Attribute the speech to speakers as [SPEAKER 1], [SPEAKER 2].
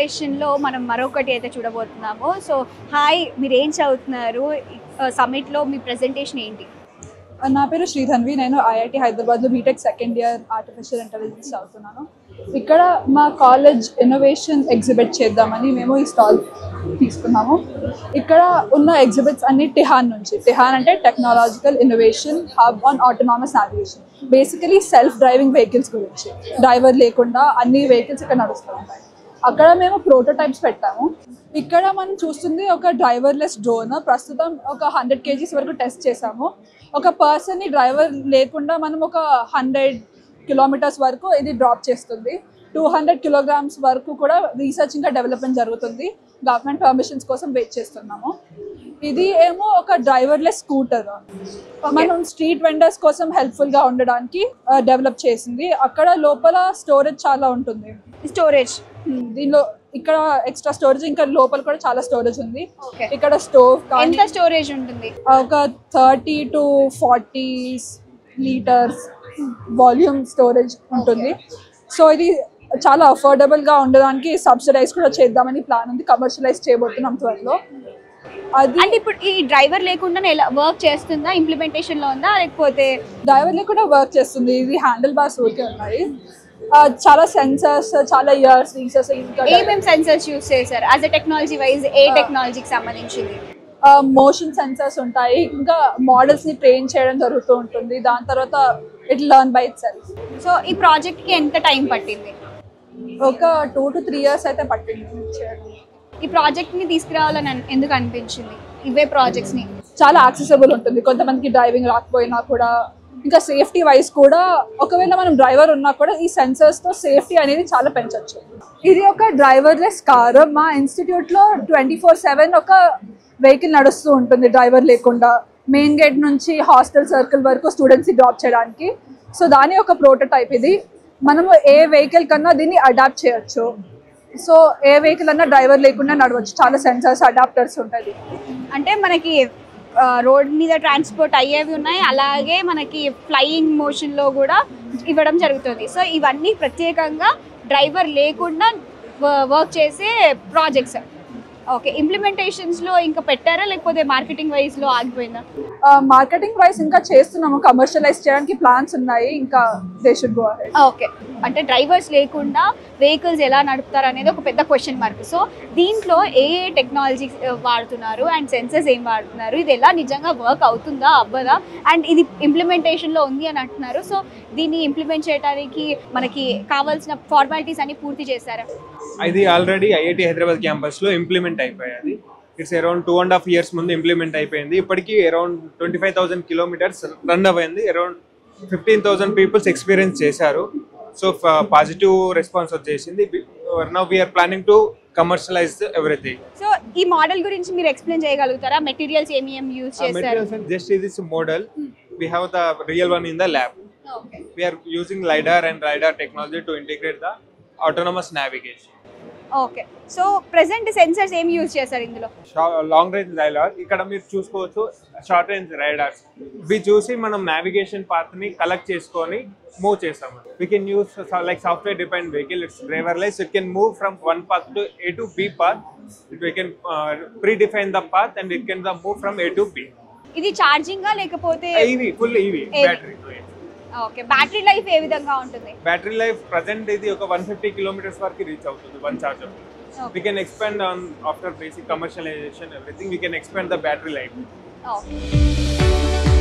[SPEAKER 1] సెషన్లో మనం మరొకటి అయితే చూడబోతున్నాము. సో హాయ్, మీరు ఏం చదువుతున్నారు? సమిట్లో మీ ప్రెజెంటేషన్ ఏంటి?
[SPEAKER 2] నా పేరు శ్రీధన్వి. నేను ఐఐటి హైదరాబాద్లో BTech second year artificial intelligence చదువుతున్నాను. ఇక్కడ మా కాలేజ్ ఇన్నోవేషన్ ఎగ్జిబిట్ చేద్దామని మేము ఈ స్టాల్ తీసుకున్నాము. ఇక్కడ ఉన్న ఎగ్జిబిట్స్ అన్ని టిహాన్ నుంచి. టిహాన్ అంటే technological innovation hub on autonomous navigation. Basically self driving vehicles గురించి. డ్రైవర్ లేకుండా అన్ని వెహికల్స్ ఇక్కడ నడుస్తూ ఉంటాయి. అక్కడ మేము ప్రోటోటైప్స్ పెట్టాము. ఇక్కడ మనం చూస్తుంది ఒక డ్రైవర్లెస్ డ్రోన్. ప్రస్తుతం ఒక 100 kgs వరకు టెస్ట్ చేసాము. ఒక పర్సన్ని డ్రైవర్ లేకుండా మనం ఒక 100 kilometers వరకు ఇది డ్రాప్ చేస్తుంది. 200 kilograms వరకు కూడా రీసెర్చ్ ఇంకా డెవలప్మెంట్ జరుగుతుంది. గవర్నమెంట్ పర్మిషన్స్ కోసం వెయిట్ చేస్తున్నాము. ఇది ఏమో ఒక డ్రైవర్లెస్ స్కూటర్. మనం స్ట్రీట్ వెండర్స్ కోసం హెల్ప్ఫుల్గా ఉండడానికి డెవలప్ చేసింది. అక్కడ లోపల స్టోరేజ్ చాలా ఉంటుంది.
[SPEAKER 1] స్టోరేజ్
[SPEAKER 2] దీనిలో ఇక్కడ ఎక్స్ట్రా స్టోరేజ్, ఇంకా లోపల కూడా చాలా స్టోరేజ్ ఉంది. ఇక్కడ స్టోవ్
[SPEAKER 1] ఎంత స్టోరేజ్ ఉంటుంది?
[SPEAKER 2] ఒక 30 to 40 liters వాల్యూమ్ స్టోరేజ్ ఉంటుంది. సో ఇది చాలా అఫోర్డబుల్గా ఉండడానికి సబ్సిడైజ్ కూడా చేద్దామని ప్లాన్ ఉంది. కమర్షియలైజ్ చేయబోతున్నాం త్వరలో. అది
[SPEAKER 1] అంటే ఇప్పుడు ఈ డ్రైవర్ లేకుండా ఎలా వర్క్ చేస్తుందా? ఇంప్లిమెంటేషన్లో ఉందా లేకపోతే?
[SPEAKER 2] డ్రైవర్ లేకుండా వర్క్ చేస్తుంది. ఇది హ్యాండిల్ బార్స్ ఊరికే ఉన్నాయి. చాలా సెన్సర్స్, చాలా ఇయర్స్ రీసెర్చ్. ఇంకా
[SPEAKER 1] ఏమేమి సెన్సర్స్ యూస్ చేశారు? యాజ్ ఎ టెక్నాలజీ వైజ్ ఏ టెక్నాలజీకి సంబంధించింది?
[SPEAKER 2] మోషన్ సెన్సర్స్ ఉంటాయి. ఇంకా మోడల్స్ని ట్రైన్ చేయడం జరుగుతూ ఉంటుంది. దాని తర్వాత it learn by it self.
[SPEAKER 1] So ఈ ప్రాజెక్ట్కి ఎంత టైం పట్టింది?
[SPEAKER 2] ఒక 2 to 3 years అయితే పట్టింది చేయడం.
[SPEAKER 1] ఈ ప్రాజెక్ట్ని తీసుకురావాలని ఎందుకు అనిపించింది? ఇవే ప్రాజెక్ట్స్ని
[SPEAKER 2] చాలా యాక్సెసిబుల్ ఉంటుంది. కొంతమందికి డ్రైవింగ్ రాకపోయినా కూడా, ఇంకా సేఫ్టీ వైజ్ కూడా, ఒకవేళ మనం డ్రైవర్ ఉన్నా కూడా ఈ సెన్సర్స్తో సేఫ్టీ అనేది చాలా పెంచవచ్చు. ఇది ఒక డ్రైవర్లెస్ కార్. మా ఇన్స్టిట్యూట్లో 24/7 ఒక వెహికల్ నడుస్తూ ఉంటుంది డ్రైవర్ లేకుండా. మెయిన్ గేట్ నుంచి హాస్టల్ సర్కిల్ వరకు స్టూడెంట్స్ని డ్రాప్ చేయడానికి. సో దాని ఒక ప్రోటోటైప్ ఇది. మనము ఏ వెహికల్ కన్నా దీన్ని అడాప్ట్ చేయొచ్చు. సో ఏ వెహికల్ అన్నా డ్రైవర్ లేకుండా నడవచ్చు. చాలా సెన్సర్స్, అడాప్టర్స్ ఉంటుంది.
[SPEAKER 1] అంటే మనకి రోడ్ మీద ట్రాన్స్పోర్ట్ అయ్యేవి ఉన్నాయి, అలాగే మనకి ఫ్లయింగ్ మోషన్లో కూడా ఇవ్వడం జరుగుతుంది. సో ఇవన్నీ ప్రత్యేకంగా డ్రైవర్ లేకుండా వర్క్ చేసే ప్రాజెక్ట్స్. ఓకే, ఇంప్లిమెంటేషన్స్లో ఇంకా పెట్టారా లేకపోతే మార్కెటింగ్ వైజ్లో ఆగిపోయిందా?
[SPEAKER 2] మార్కెటింగ్ వైజ్ ఇంకా చేస్తున్నాము. కమర్షియలైజ్ చేయడానికి ప్లాన్స్ ఉన్నాయి. ఇంకా they should go ahead.
[SPEAKER 1] Okay, అంటే డ్రైవర్స్ లేకుండా వెహికల్స్ ఎలా నడుపుతారు అనేది ఒక పెద్ద క్వశ్చన్ మార్క్. సో దీంట్లో ఏ టెక్నాలజీ వాడుతున్నారు అండ్ సెన్సర్స్ ఏం వాడుతున్నారు? ఇది ఎలా నిజంగా వర్క్ అవుతుందా అవ్వదా? అండ్ ఇది ఇంప్లిమెంటేషన్లో ఉంది అని అంటున్నారు. సో దీన్ని ఇంప్లిమెంట్ చేయడానికి మనకి కావాల్సిన ఫార్మాలిటీస్ అన్ని పూర్తి చేశారా?
[SPEAKER 3] ఇది ఆల్రెడీ ఐఐటి హైదరాబాద్ క్యాంపస్లో ఇంప్లిమెంట్ అయిపోయాది. ఇట్స్ అరౌండ్ 2.5 years ముందు ఇంప్లిమెంట్ అయిపోయింది. ఇప్పటికీ అరౌండ్ 25,000 kilometers రన్ అవ్వయింది. అరౌండ్ 15,000 పీపుల్స్ ఎక్స్పీరియన్స్ చేశారు. సో పాజిటివ్ రెస్పాన్స్ వచ్చేసింది. Now we are planning to commercialize everything.
[SPEAKER 1] So ఈ మోడల్ గురించి మీరు ఎక్స్ప్లెయిన్ చేయగలుగుతారా? మెటీరియల్స్ ఏమి యూజ్ చేశారు?
[SPEAKER 3] Just this model, we have the real one in the lab.
[SPEAKER 1] Okay.
[SPEAKER 3] We are using LiDAR and LiDAR technology to integrate the autonomous navigation.
[SPEAKER 1] Okay, so present sensors ఏం use చేశారు ఇందులో?
[SPEAKER 3] Long range radar. ఇక్కడ మీరు చూసుకోవచ్చు short range radars. ఇవి చూసి మనం navigation path ని కలెక్ట్ చేసుకొని మూవ్ చేస్తాము. We can use like software dependent vehicle. It's driverless. It can move from one path to A to B path. We can predefine the path and it can move from A to B.
[SPEAKER 1] ఇది ఛార్జింగా లేకపోతే
[SPEAKER 3] EV, full EV battery.
[SPEAKER 1] Okay, battery life ఏ విధంగా ఉంటుంది?
[SPEAKER 3] Battery life present ఇది ఒక 150 kilometers వరకు reach అవుతుంది one charger. We can expand on after basic commercialization everything. We can expand the battery life.
[SPEAKER 1] Okay.